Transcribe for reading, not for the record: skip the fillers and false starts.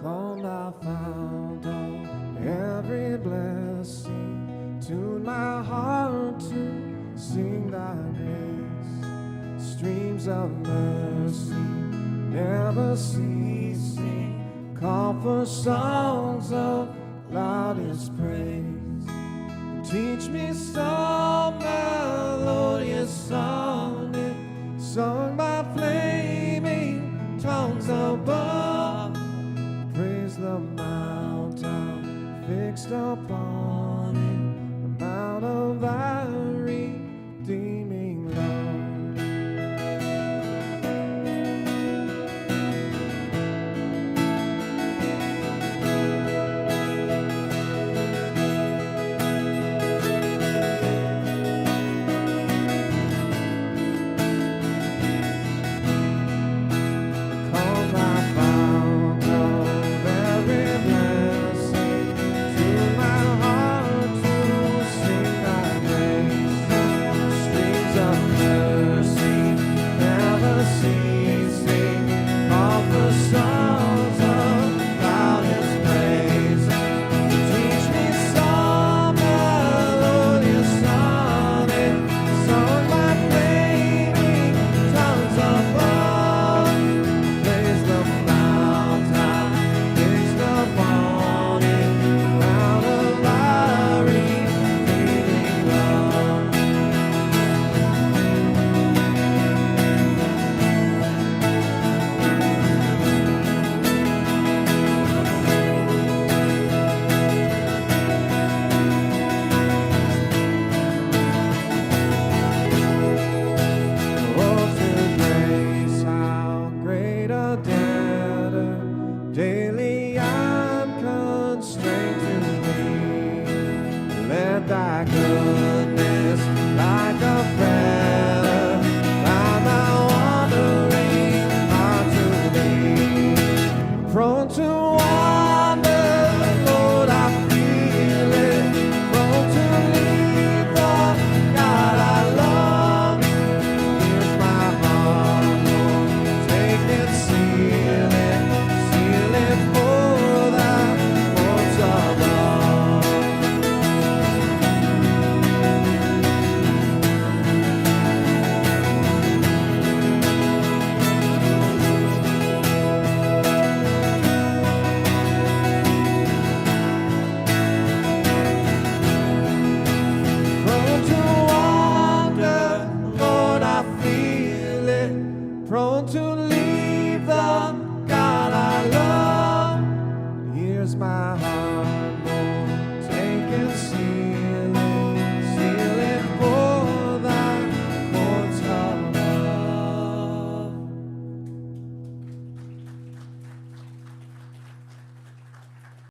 Calm thy fount of every blessing. Tune my heart to sing thy grace. Streams of mercy never ceasing. Call for songs of loudest praise. Teach me some melodious sonnet, sung by flaming tongues above. Praise the mountain fixed upon